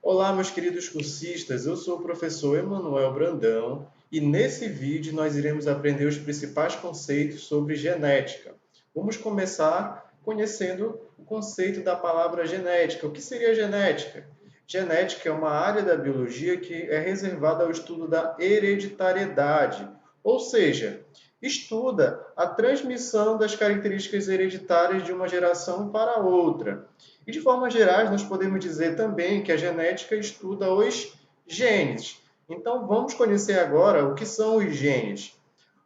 Olá, meus queridos cursistas, eu sou o professor Emanuel Brandão e nesse vídeo nós iremos aprender os principais conceitos sobre genética. Vamos começar conhecendo o conceito da palavra genética. O que seria genética? Genética é uma área da biologia que é reservada ao estudo da hereditariedade, ou seja, estuda a transmissão das características hereditárias de uma geração para outra. E de forma geral, nós podemos dizer também que a genética estuda os genes. Então, vamos conhecer agora o que são os genes.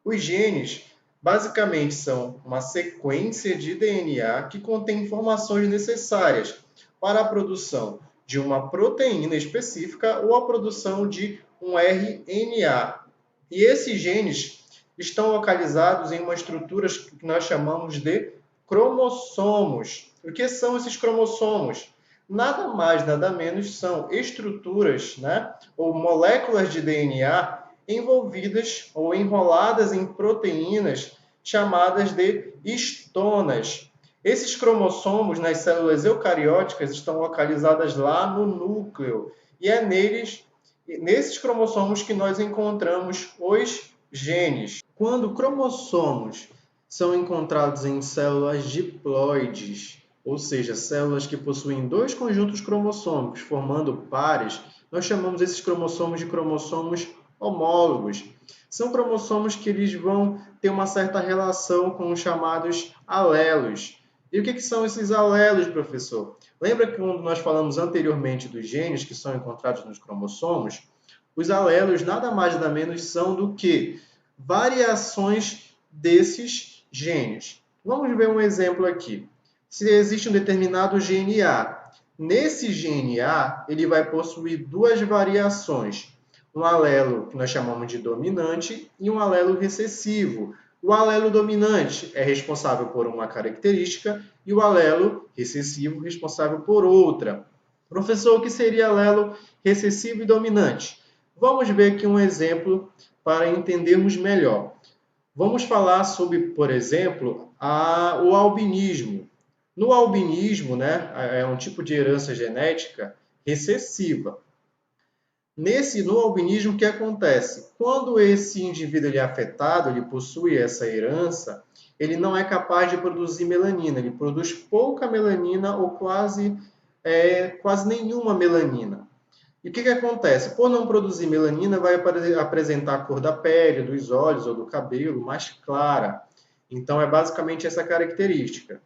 Os genes, basicamente, são uma sequência de DNA que contém informações necessárias para a produção de uma proteína específica ou a produção de um RNA. E esses genes estão localizados em uma estrutura que nós chamamos de cromossomos. O que são esses cromossomos? Nada mais, nada menos são estruturas, ou moléculas de DNA envolvidas ou enroladas em proteínas chamadas de histonas. Esses cromossomos nas células eucarióticas estão localizadas lá no núcleo e é nesses cromossomos que nós encontramos os genes. Quando cromossomos são encontrados em células diploides, ou seja, células que possuem dois conjuntos cromossômicos formando pares, nós chamamos esses cromossomos de cromossomos homólogos. São cromossomos que eles vão ter uma certa relação com os chamados alelos. E o que são esses alelos, professor? Lembra que quando nós falamos anteriormente dos genes que são encontrados nos cromossomos? Os alelos nada mais nada menos são do que variações desses genes. Vamos ver um exemplo aqui. Se existe um determinado gene A, nesse gene A, ele vai possuir duas variações. Um alelo que nós chamamos de dominante e um alelo recessivo. O alelo dominante é responsável por uma característica e o alelo recessivo responsável por outra. Professor, o que seria alelo recessivo e dominante? Vamos ver aqui um exemplo para entendermos melhor. Vamos falar sobre, por exemplo, o albinismo. No albinismo, é um tipo de herança genética recessiva. No albinismo, o que acontece? Quando esse indivíduo é afetado, ele possui essa herança, ele não é capaz de produzir melanina, ele produz pouca melanina ou quase nenhuma melanina. E o que acontece? Por não produzir melanina, vai apresentar a cor da pele, dos olhos ou do cabelo mais clara. Então, é basicamente essa característica.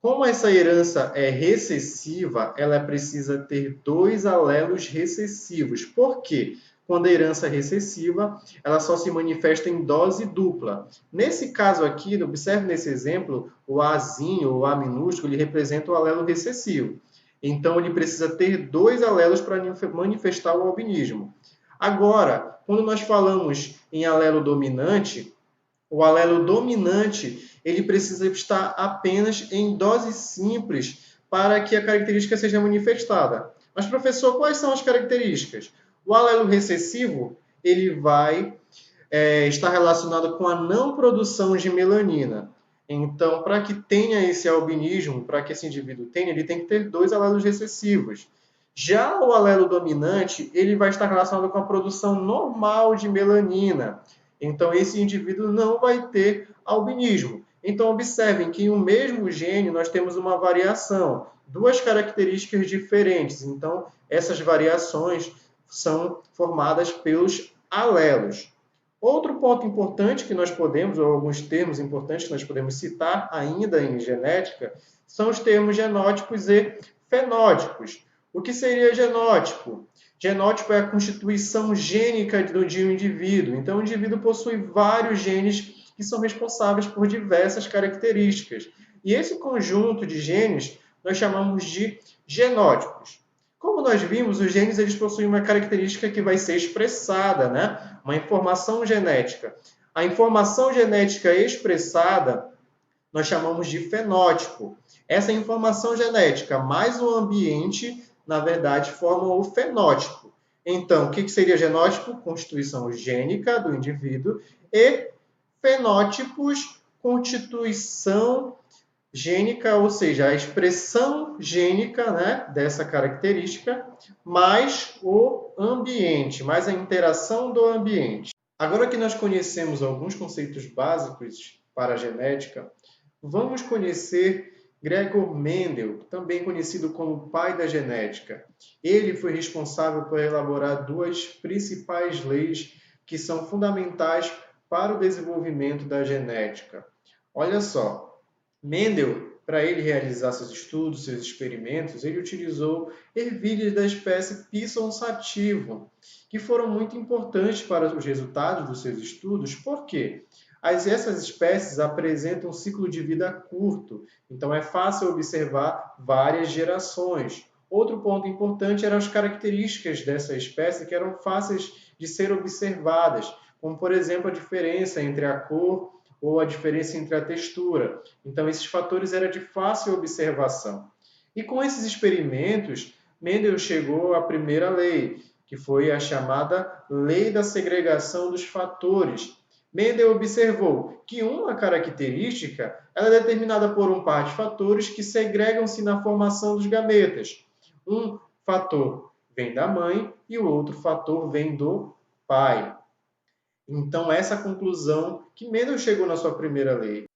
Como essa herança é recessiva, ela precisa ter dois alelos recessivos. Por quê? Quando a herança é recessiva, ela só se manifesta em dose dupla. Nesse caso aqui, observe nesse exemplo, o Azinho, o A minúsculo, ele representa o alelo recessivo. Então, ele precisa ter dois alelos para manifestar o albinismo. Agora, quando nós falamos em alelo dominante, o alelo dominante ele precisa estar apenas em dose simples para que a característica seja manifestada. Mas, professor, quais são as características? O alelo recessivo ele vai estar relacionado com a não produção de melanina. Então, para que tenha esse albinismo, para que esse indivíduo tenha, ele tem que ter dois alelos recessivos. Já o alelo dominante, ele vai estar relacionado com a produção normal de melanina. Então, esse indivíduo não vai ter albinismo. Então, observem que em um mesmo gene nós temos uma variação, duas características diferentes. Então, essas variações são formadas pelos alelos. Outro ponto importante que nós podemos, ou alguns termos importantes que nós podemos citar ainda em genética, são os termos genótipos e fenótipos. O que seria genótipo? Genótipo é a constituição gênica de um indivíduo. Então, o indivíduo possui vários genes que são responsáveis por diversas características. E esse conjunto de genes nós chamamos de genótipos. Como nós vimos, os genes eles possuem uma característica que vai ser expressada, uma informação genética. A informação genética expressada nós chamamos de fenótipo. Essa informação genética mais o ambiente, na verdade, formam o fenótipo. Então, o que seria genótipo? Constituição gênica do indivíduo e fenótipos, constituição gênica, ou seja, a expressão gênica, né, dessa característica, mais o ambiente, mais a interação do ambiente. Agora que nós conhecemos alguns conceitos básicos para a genética, vamos conhecer Gregor Mendel, também conhecido como pai da genética. Ele foi responsável por elaborar duas principais leis que são fundamentais para o desenvolvimento da genética. Olha só, Mendel, para ele realizar seus estudos, seus experimentos, ele utilizou ervilhas da espécie Pisson sativum, que foram muito importantes para os resultados dos seus estudos. Por quê? Essas espécies apresentam um ciclo de vida curto, então é fácil observar várias gerações. Outro ponto importante eram as características dessa espécie que eram fáceis de ser observadas, como, por exemplo, a diferença entre a cor ou a diferença entre a textura. Então, esses fatores eram de fácil observação. E com esses experimentos, Mendel chegou à primeira lei, que foi a chamada Lei da Segregação dos Fatores. Mendel observou que uma característica ela é determinada por um par de fatores que segregam-se na formação dos gametas. Um fator vem da mãe e o outro fator vem do pai. Então, essa conclusão que Mendel chegou na sua primeira lei.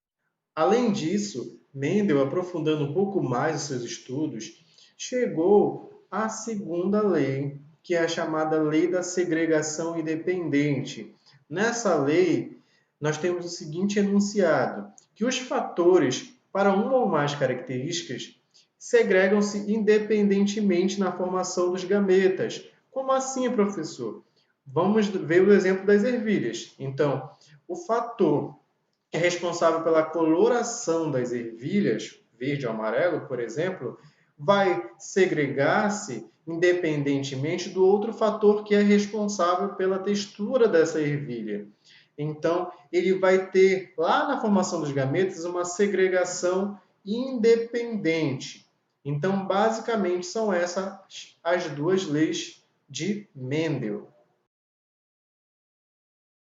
Além disso, Mendel, aprofundando um pouco mais os seus estudos, chegou à segunda lei, que é a chamada Lei da Segregação Independente. Nessa lei, nós temos o seguinte enunciado, que os fatores para uma ou mais características segregam-se independentemente na formação dos gametas. Como assim, professor? Vamos ver o exemplo das ervilhas. Então, o fator que é responsável pela coloração das ervilhas, verde ou amarelo, por exemplo, vai segregar-se independentemente do outro fator que é responsável pela textura dessa ervilha. Então, ele vai ter lá na formação dos gametas uma segregação independente. Então, basicamente, são essas as duas leis de Mendel.